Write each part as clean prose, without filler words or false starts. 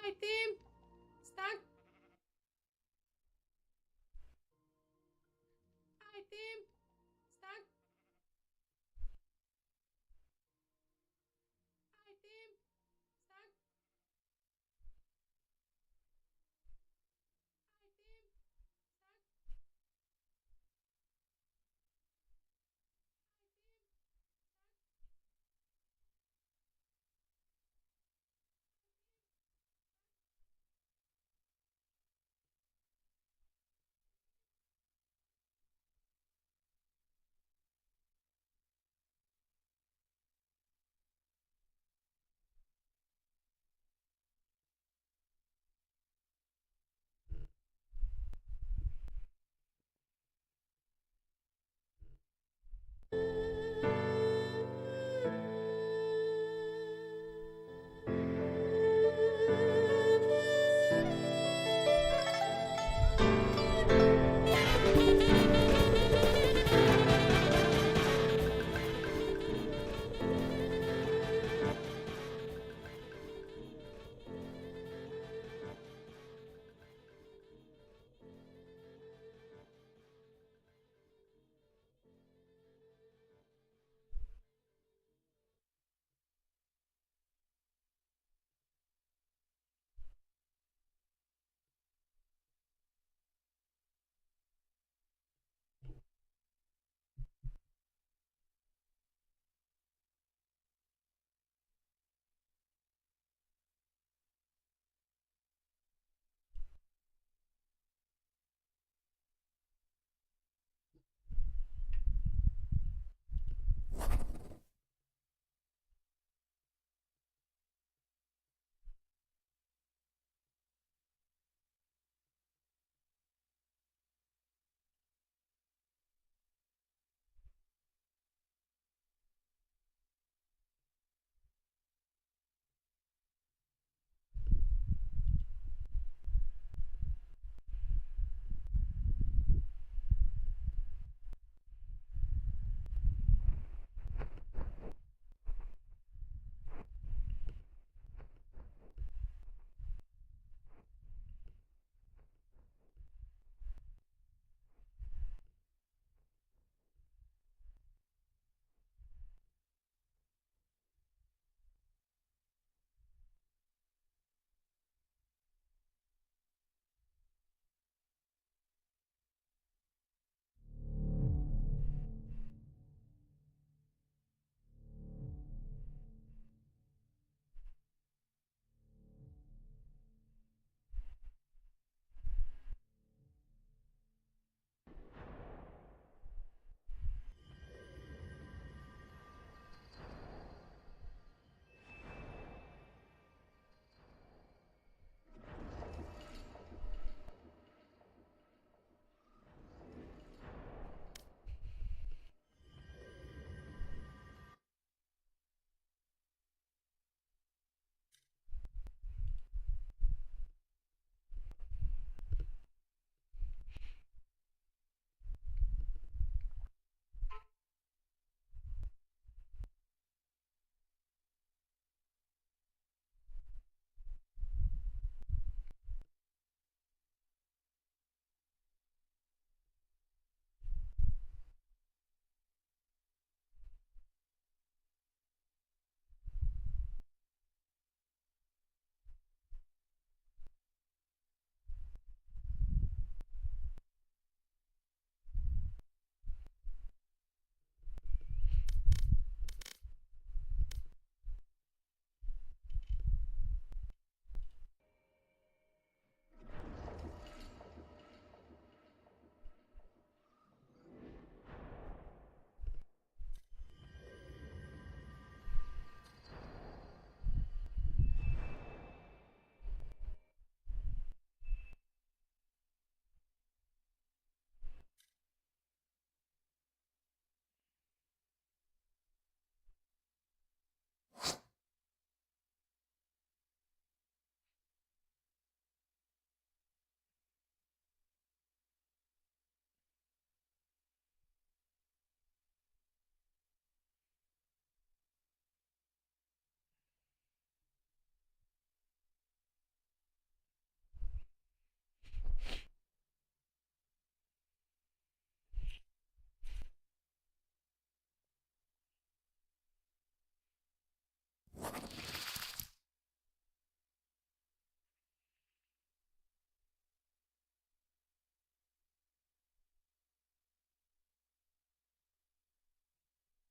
Hi, Tim. Stuck. Hi, Tim. Stuck. Hi, Tim. Stuck. Hi, Tim. Stuck. Hi, Tim. Stuck. Hi, Tim.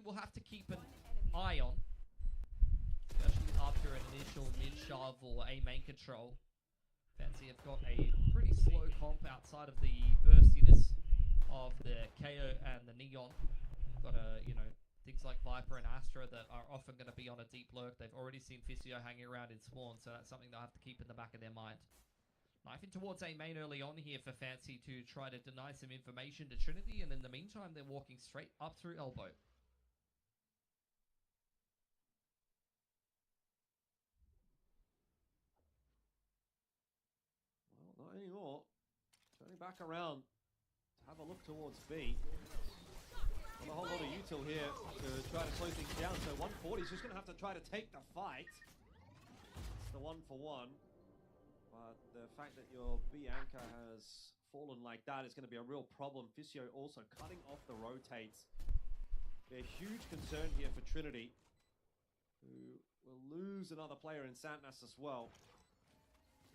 will have to keep an eye on, especially after an initial mid-shove or a main control. Fancy have got a pretty slow comp outside of the burstiness of the KO and the Neon. Got things like Viper and Astra that are often going to be on a deep lurk. They've already seen Physio hanging around in spawn, so that's something they'll have to keep in the back of their mind. Knifing towards A main early on here for Fancy to try to deny some information to Trinity, and in the meantime, they're walking straight up through elbow. Well, not anymore. Turning back around to have a look towards B. Not a whole lot of util here to try to slow things down. So 140 is just going to have to try to take the fight. It's the 1-for-1. But the fact that your B anchor has fallen like that is going to be a real problem. Physio also cutting off the rotates. They're a huge concern here for Trinity, who will lose another player in Santnas as well.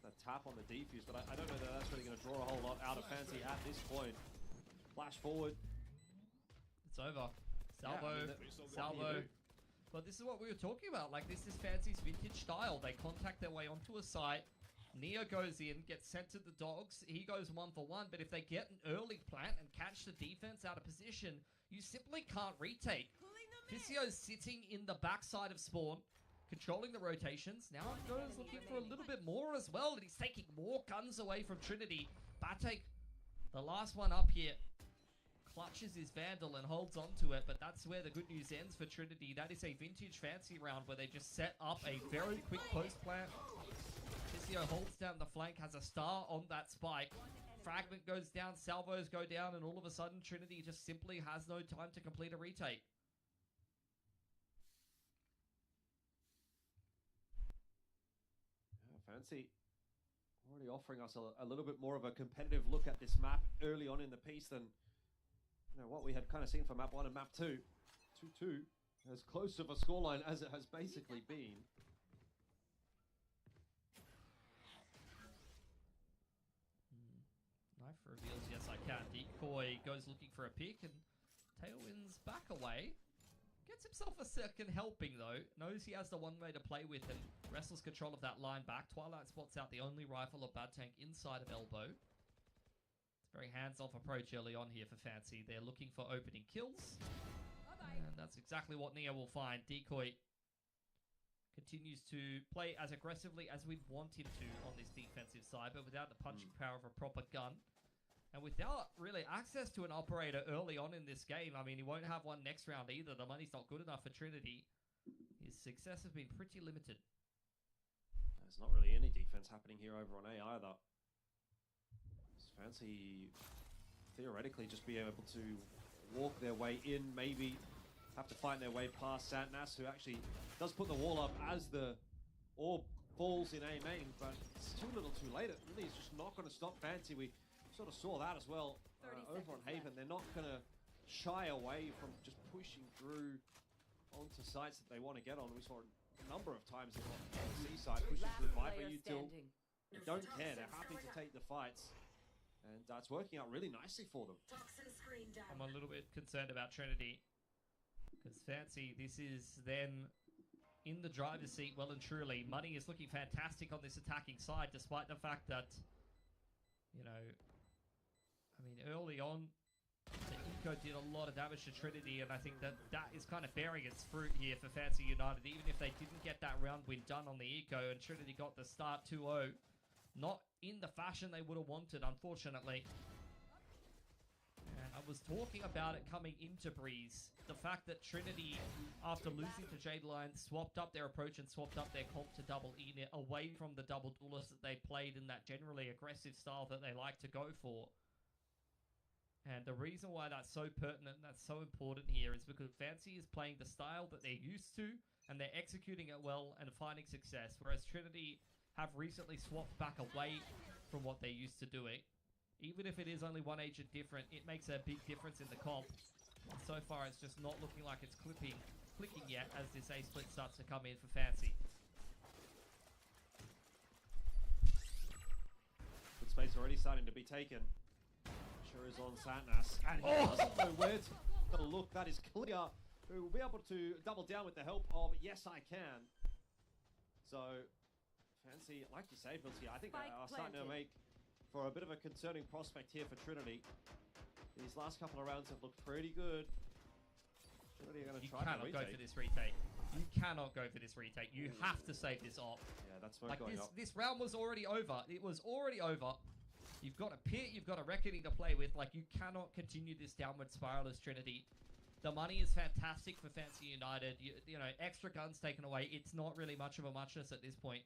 A tap on the defuse, but I don't know that that's really going to draw a whole lot out of Fancy at this point. Flash forward. It's over. Salvo, Yeah, salvo. But this is what we were talking about. Like, this is Fancy's vintage style. They contact their way onto a site. Neo goes in, gets sent to the dogs. He goes 1-for-1, but if they get an early plant and catch the defense out of position, you simply can't retake. Physio's sitting in the backside of spawn, controlling the rotations. Now Go's looking for a little bit more as well, and he's taking more guns away from Trinity. Batek, the last one up here, clutches his Vandal and holds on to it, but that's where the good news ends for Trinity. That is a vintage Fancy round where they just set up a very quick post plant. Physio holds down the flank, has a star on that spike. Fragment goes down, salvos go down, and all of a sudden Trinity just simply has no time to complete a retake. Fancy already offering us a little bit more of a competitive look at this map early on in the piece than what we had kind of seen for map 1 and map 2. 2-2, as close of a scoreline as it has basically been. Knife reveals, yes I can. Decoy goes looking for a pick, and Tailwind's back away. Gets himself a second helping though. Knows he has the one way to play with and wrestles control of that line back. Twilight spots out the only rifle of Bad Tank inside of elbow. It's a very hands-off approach early on here for Fancy. They're looking for opening kills. And that's exactly what Neo will find. Decoy continues to play as aggressively as we'd want him to on this defensive side, but without the punching power of a proper gun. And without really access to an operator early on in this game, I mean, he won't have one next round either. The money's not good enough for Trinity. His success has been pretty limited. There's not really any defense happening here over on A either. Fancy theoretically just be able to walk their way in, maybe have to find their way past Santnas, who actually does put the wall up as the orb falls in A main, but it's too little too late. It really is just not going to stop Fancy. We sort of saw that as well over on Haven. They're not going to shy away from just pushing through onto sites that they want to get on. We saw a number of times on the C side, pushing through Viper util. They don't care. They're happy to take the fights. And it's working out really nicely for them. I'm a little bit concerned about Trinity, because Fancy, this is them in the driver's seat well and truly. Money is looking fantastic on this attacking side, despite the fact that, I mean, early on, the Eco did a lot of damage to Trinity, and I think that is kind of bearing its fruit here for Fancy United. Even if they didn't get that round win done on the Eco, and Trinity got the start 2-0, not in the fashion they would have wanted, unfortunately. And I was talking about it coming into Breeze. The fact that Trinity, after losing to Jade Lion, swapped up their approach and swapped up their comp to double E-Net away from the double duelist that they played in that generally aggressive style that they like to go for. And the reason why that's so pertinent and that's so important here is because Fancy is playing the style that they're used to, and they're executing it well and finding success, whereas Trinity have recently swapped back away from what they're used to doing. Even if it is only one agent different, it makes a big difference in the comp. And so far, it's just not looking like it's clicking yet as this A split starts to come in for Fancy. Good space already starting to be taken. Sure is on Santnas, and he doesn't know where to look. That is clear. who will be able to double down with the help of Yes I Can. So, Fancy, like you say, Filthy, I think Spike are starting to planted. make for a bit of a concerning prospect here for Trinity. These last couple of rounds have looked pretty good. Trinity are going to You try to cannot go retake. for this retake. You cannot go for this retake. You have to save this op. Yeah, that's smoke Like going this, up. this round was already over. It was already over. You've got a pit, you've got a reckoning to play with. Like, you cannot continue this downward spiral as Trinity. The money is fantastic for Fancy United. You know, extra guns taken away. It's not really much of a muchness at this point.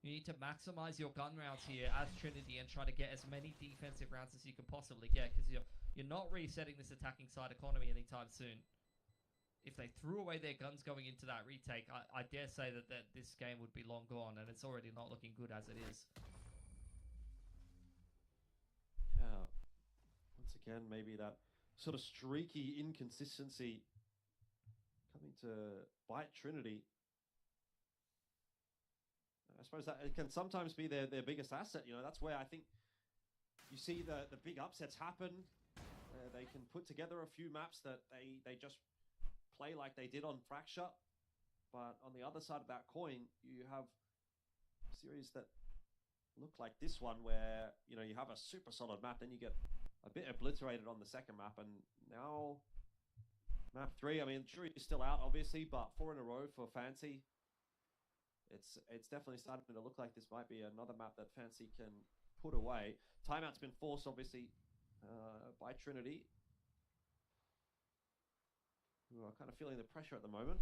You need to maximize your gun rounds here as Trinity and try to get as many defensive rounds as you can possibly get, because you're not resetting this attacking side economy anytime soon. If they threw away their guns going into that retake, I dare say that this game would be long gone, and it's already not looking good as it is. Yeah. Once again, maybe that sort of streaky inconsistency coming to bite Trinity. I suppose that it can sometimes be their biggest asset. You know, that's where I think you see the big upsets happen. They can put together a few maps that they just play like they did on Fracture. But on the other side of that coin, you have series that look like this one where, you know, you have a super solid map, then you get a bit obliterated on the second map, and now map 3, I mean, Jury is still out, obviously, but 4 in a row for Fancy. It's definitely starting to look like this might be another map that Fancy can put away. Timeout's been forced, obviously, by Trinity, who are kind of feeling the pressure at the moment.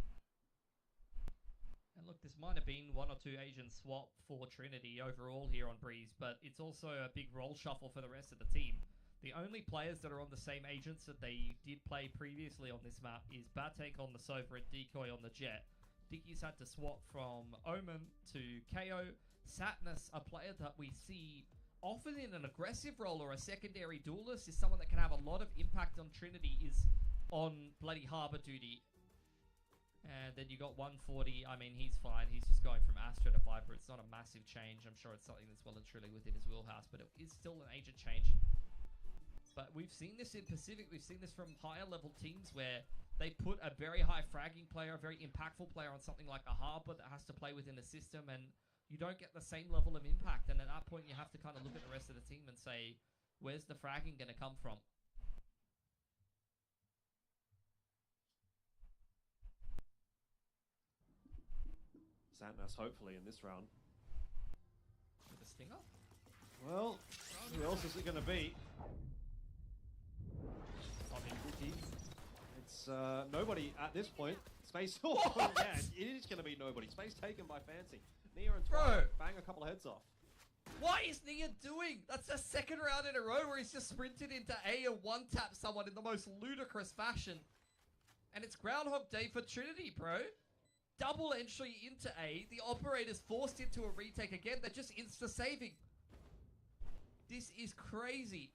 And look, this might have been 1 or 2 Asian swap for Trinity overall here on Breeze, but it's also a big role shuffle for the rest of the team. The only players that are on the same agents that they did play previously on this map is Batank on the Sova and Decoy on the Jet. Dicky's had to swap from Omen to KO. Satnus, a player that we see often in an aggressive role or a secondary duelist, is someone that can have a lot of impact on Trinity, is on bloody Harbor duty. And then you got 140. I mean, he's fine. He's just going from Astra to Viper. It's not a massive change. I'm sure it's something that's well and truly within his wheelhouse, but it is still an agent change. But we've seen this in Pacific. We've seen this from higher level teams where they put a very high fragging player, a very impactful player on something like a Harbor that has to play within the system, and you don't get the same level of impact. And at that point, you have to kind of look at the rest of the team and say, where's the fragging going to come from? Santnas, hopefully, in this round. With a stinger? Well, who else is it going to be? I mean, Vicky. It's nobody at this point. Space. Oh, yeah, it is going to be nobody. Space taken by Fancy. Nia and Bro. Twilight bang a couple of heads off. what is Nia doing? That's the second round in a row where he's just sprinted into A and one-tap someone in the most ludicrous fashion. And it's Groundhog Day for Trinity, bro. Double entry into A. The operator's forced into a retake again. They're just insta-saving. This is crazy.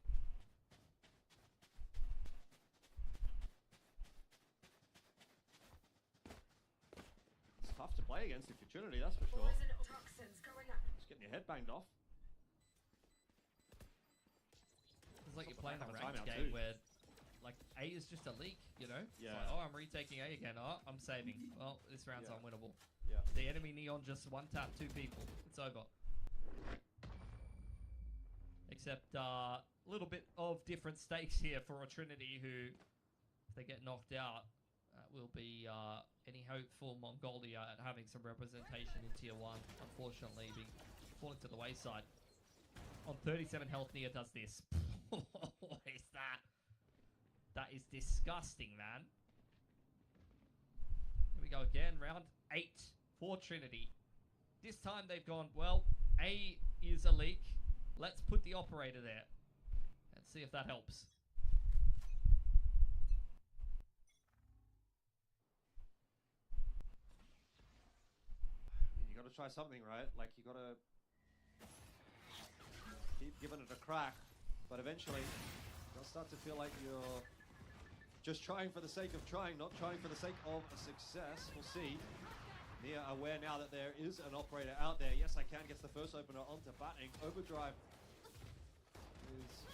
It's tough to play against if you're Trinity, that's for sure. Poison toxins going up. Just getting your head banged off. It's like you're Something playing a like a ranked timeout game too. where, like, A is just a leak, you know? It's Yeah. like, oh, I'm retaking A again. Oh, I'm saving. Well, this round's Yeah. unwinnable. Yeah. The enemy Neon just one-tap 2 people. It's over. Except a little bit of different stakes here for a Trinity who, if they get knocked out, will be any hope for Mongolia at having some representation in Tier 1, unfortunately, being falling to the wayside. On 37 health, Nia does this. What is that? That is disgusting, man. Here we go again, round 8 for Trinity. This time they've gone, well, A is a leak. Let's put the operator there. Let's see if that helps. I mean, you got to try something, right? Like, you got to keep giving it a crack, but eventually you'll start to feel like you're just trying for the sake of trying, not trying for the sake of a success. We'll see. Nia aware now that there is an operator out there. Yes, I can. Gets the first opener onto Batting. Overdrive is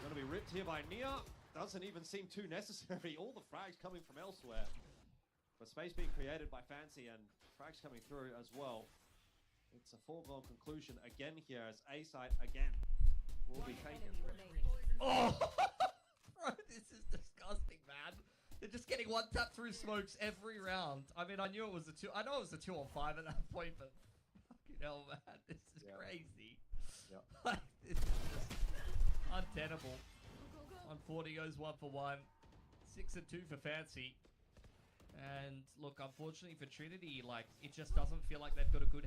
going to be ripped here by Nia. Doesn't even seem too necessary. All the frags coming from elsewhere. But space being created by Fancy and frags coming through as well. It's a foregone conclusion again here as A side again will be taken. Oh, bro, this is disgusting, man. They're just getting one tap through smokes every round. I mean, I knew it was a two. I know it was a 2-on-5 at that point, but fucking hell, man, this is Yeah. crazy. Yep. Like, this is just untenable. 140 goes 1 for 1. 6 and 2 for Fancy. And look, unfortunately for Trinity, like, it just doesn't feel like they've got a good